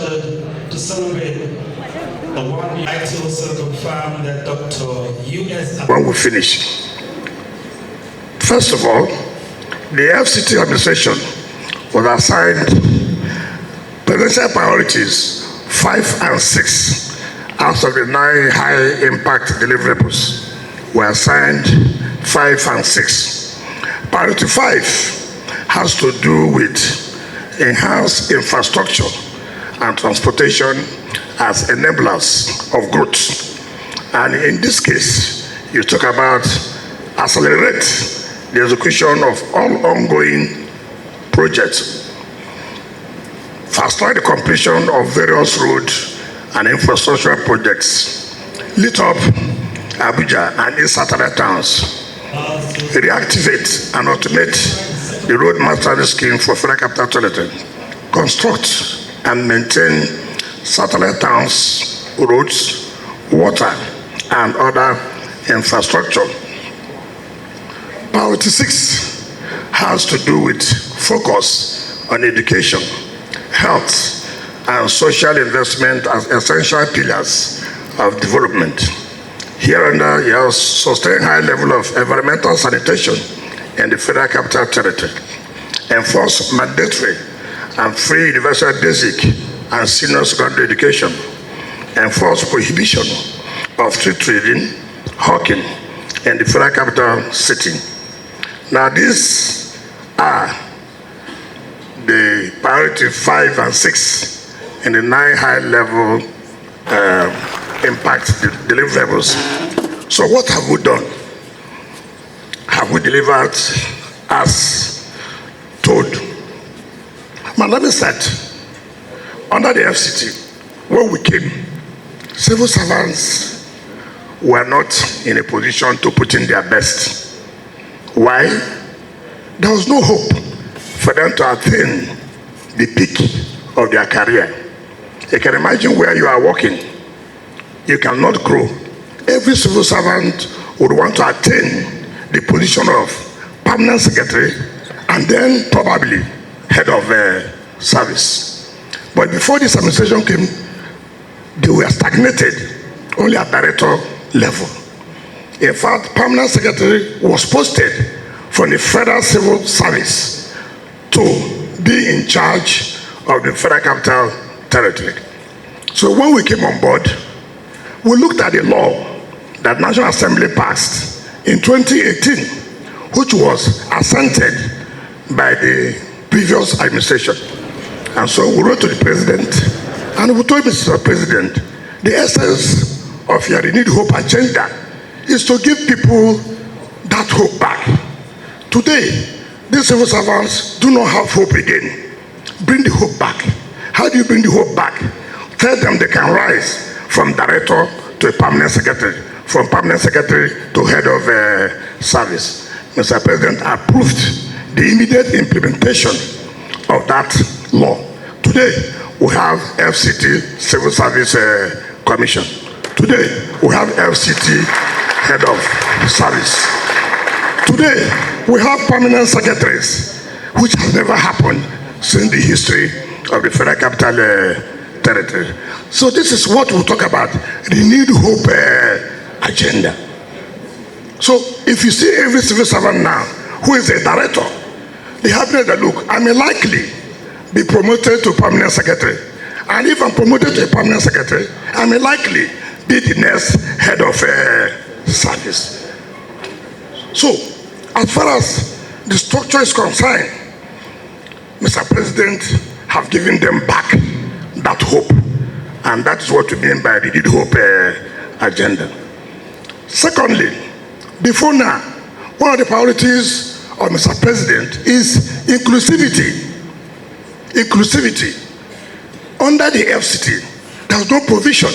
gathered to celebrate the 1 year. I to also confirm that Dr. U.S. When we finish, first of all, the FCT administration was assigned presidential priorities 5 and 6 out of the 9 high-impact deliverables were assigned 5 and 6. Priority 5 has to do with enhanced infrastructure and transportation as enablers of growth. And in this case, you talk about accelerate the execution of all ongoing projects, fast track the completion of various road and infrastructure projects, lit up Abuja and its satellite towns, reactivate and automate the road master scheme for Federal Capital Territory, construct and maintain satellite towns, roads, water, and other infrastructure. Priority 6 has to do with focus on education, health, and social investment as essential pillars of development. Hereunder, you have sustained high level of environmental sanitation in the Federal Capital Territory, enforce mandatory and free universal basic and senior secondary education, enforce prohibition of street trading, hawking in the Federal Capital City. Now these are the priority 5 and 6 in the 9 high-level impact deliverables. So what have we done? Have we delivered as told? Now let me start. Under the FCT, when we came, civil servants were not in a position to put in their best. Why? There was no hope for them to attain the peak of their career. You can imagine where you are working. You cannot grow. Every civil servant would want to attain the position of permanent secretary and then probably head of service. But before this administration came, they were stagnated only at director level. In fact, permanent secretary was posted from the Federal Civil Service to be in charge of the Federal Capital Territory. So when we came on board, we looked at the law that National Assembly passed in 2018, which was assented by the previous administration. And so we wrote to the president, and we told Mr. President, the essence of your renewed hope agenda is to give people that hope back. Today, these civil servants do not have hope again. Bring the hope back. How do you bring the hope back? Tell them they can rise from director to a permanent secretary, from permanent secretary to head of service. Mr. President approved the immediate implementation of that law. Today, we have FCT Civil Service Commission. Today, we have FCT Head of Service. Today, we have permanent secretaries, which has never happened since the history of the Federal Capital Territory. So this is what we talk about, renewed hope agenda. So if you see every civil servant now who is a director, they have that look, I may likely be promoted to permanent secretary. And if I'm promoted to a permanent secretary, I may likely be the next head of service. So, as far as the structure is concerned, Mr. President have given them back that hope. And that is what we mean by the renewed hope agenda. Secondly, before now, one of the priorities of Mr. President is inclusivity. Inclusivity. Under the FCT, there was no provision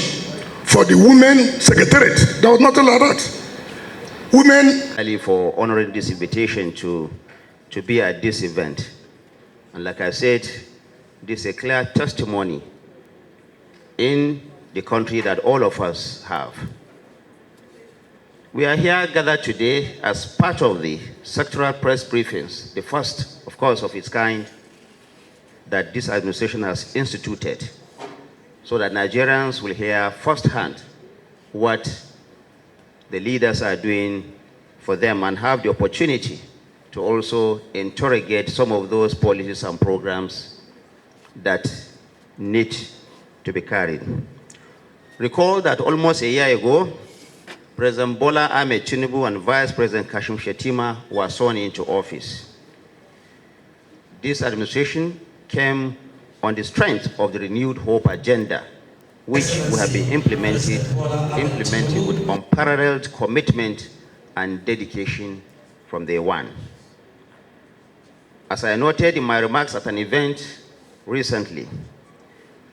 for the women secretariat. There was nothing like that. Women. For honoring this invitation to be at this event. And like I said, this is a clear testimony in the country that all of us have. We are here gathered today as part of the sectoral press briefings, the first, of course, of its kind that this administration has instituted. so that Nigerians will hear firsthand what the leaders are doing for them and have the opportunity to also interrogate some of those policies and programs that need to be carried. Recall that almost a year ago, President Bola Ahmed Tinubu and Vice President Kashim Shettima were sworn into office. This administration came on the strength of the renewed hope agenda, which we have been implementing with unparalleled commitment and dedication from day one. As I noted in my remarks at an event recently,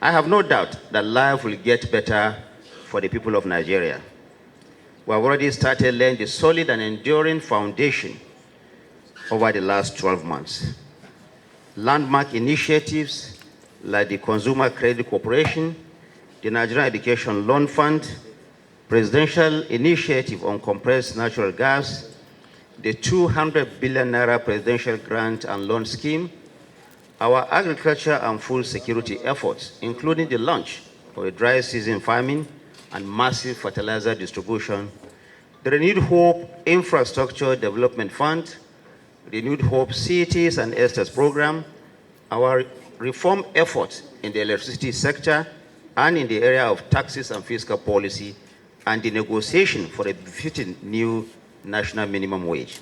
I have no doubt that life will get better for the people of Nigeria. We have already started laying the solid and enduring foundation over the last 12 months. Landmark initiatives like the Consumer Credit Corporation, the Nigerian Education Loan Fund, Presidential Initiative on Compressed Natural Gas, the 200 billion naira Presidential Grant and Loan Scheme, our agriculture and food security efforts, including the launch of a dry season farming and massive fertilizer distribution, the Renewed Hope Infrastructure Development Fund, Renewed Hope Cities and Estates Program, our reform efforts in the electricity sector and in the area of taxes and fiscal policy, and the negotiation for a befitting new national minimum wage.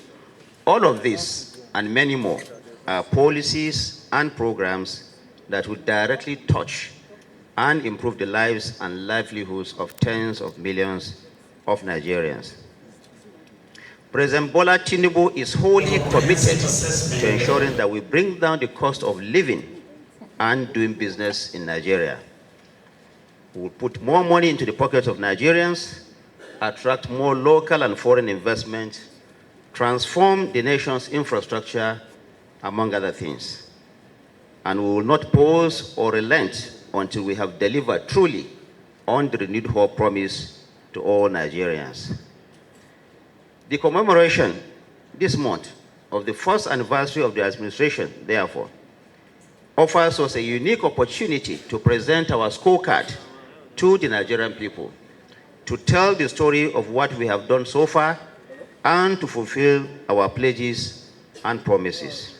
All of this and many more are policies and programs that will directly touch and improve the lives and livelihoods of tens of millions of Nigerians. President Bola Tinubu is wholly committed to ensuring that we bring down the cost of living and doing business in Nigeria. We will put more money into the pockets of Nigerians, attract more local and foreign investment, transform the nation's infrastructure, among other things. And we will not pause or relent until we have delivered truly on the renewed hope promise to all Nigerians. The commemoration this month of the first anniversary of the administration, therefore, offers us a unique opportunity to present our scorecard to the Nigerian people, to tell the story of what we have done so far, and to fulfill our pledges and promises.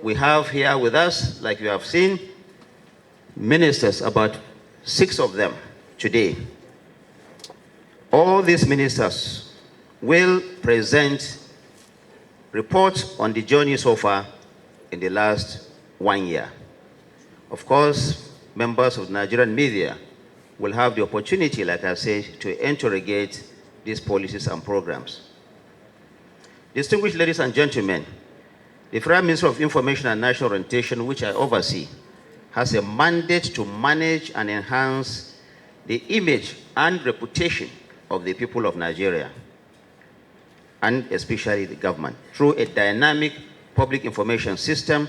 We have here with us, like you have seen, ministers, about 6 of them today. All these ministers will present reports on the journey so far in the last 1 year. Of course, members of Nigerian media will have the opportunity, like I said, to interrogate these policies and programs. Distinguished ladies and gentlemen, the Federal Ministry of Information and National Orientation, which I oversee, has a mandate to manage and enhance the image and reputation of the people of Nigeria, and especially the government, through a dynamic public information system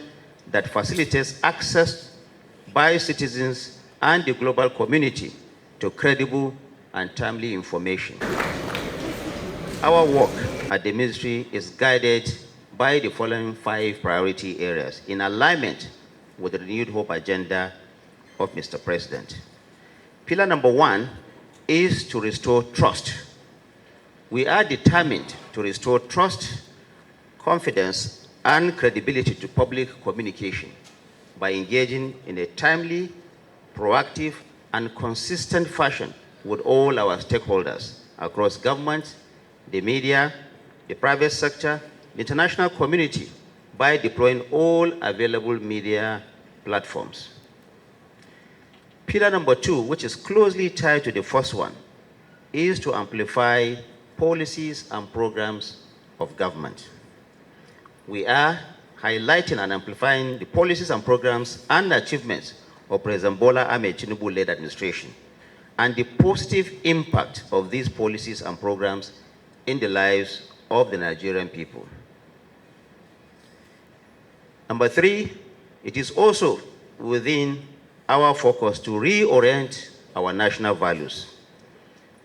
that facilitates access by citizens and the global community to credible and timely information. Our work at the ministry is guided by the following 5 priority areas in alignment with the renewed hope agenda of Mr. President. Pillar number 1 is to restore trust. We are determined to restore trust, confidence, and credibility to public communication by engaging in a timely, proactive, and consistent fashion with all our stakeholders across government, the media, the private sector, the international community, by deploying all available media platforms. Pillar number 2, which is closely tied to the first one, is to amplify policies and programs of government. We are highlighting and amplifying the policies and programs and achievements of President Bola Ahmed Tinubu-led administration and the positive impact of these policies and programs in the lives of the Nigerian people. Number 3, it is also within our focus to reorient our national values.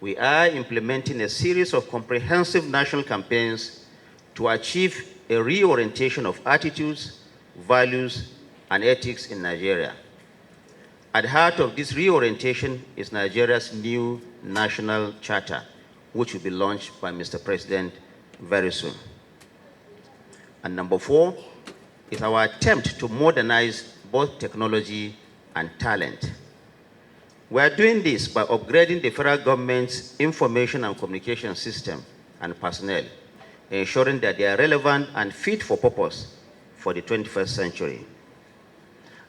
We are implementing a series of comprehensive national campaigns to achieve a reorientation of attitudes, values, and ethics in Nigeria. At the heart of this reorientation is Nigeria's new national charter, which will be launched by Mr. President very soon. And number 4 is our attempt to modernize both technology and talent. We are doing this by upgrading the federal government's information and communication system and personnel, ensuring that they are relevant and fit for purpose for the 21st century.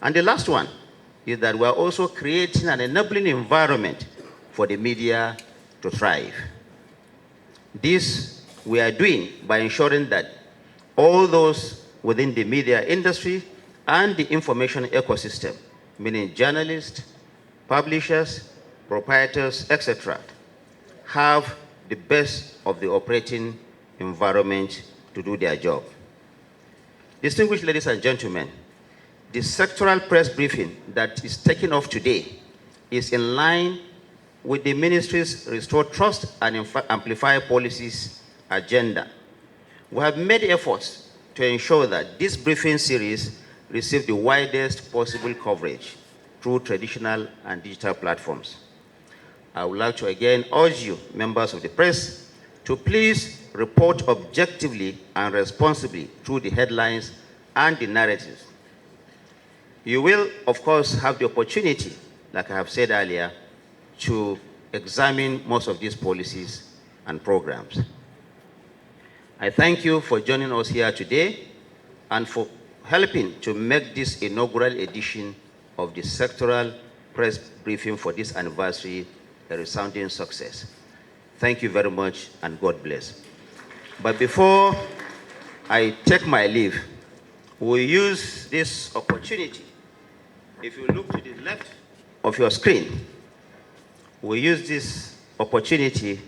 And the last one is that we are also creating an enabling environment for the media to thrive. This we are doing by ensuring that all those within the media industry and the information ecosystem, meaning journalists, publishers, proprietors, etc., have the best of the operating environment to do their job. Distinguished ladies and gentlemen, the sectoral press briefing that is taking off today is in line with the ministry's Restore Trust and Amplify Policies agenda. We have made efforts to ensure that this briefing series receive the widest possible coverage through traditional and digital platforms. I would like to again urge you, members of the press, to please report objectively and responsibly through the headlines and the narratives. You will, of course, have the opportunity, like I have said earlier, to examine most of these policies and programs. I thank you for joining us here today and for helping to make this inaugural edition of the sectoral press briefing for this anniversary a resounding success. Thank you very much and God bless. But before I take my leave, we'll use this opportunity. If you look to the left of your screen, we'll use this opportunity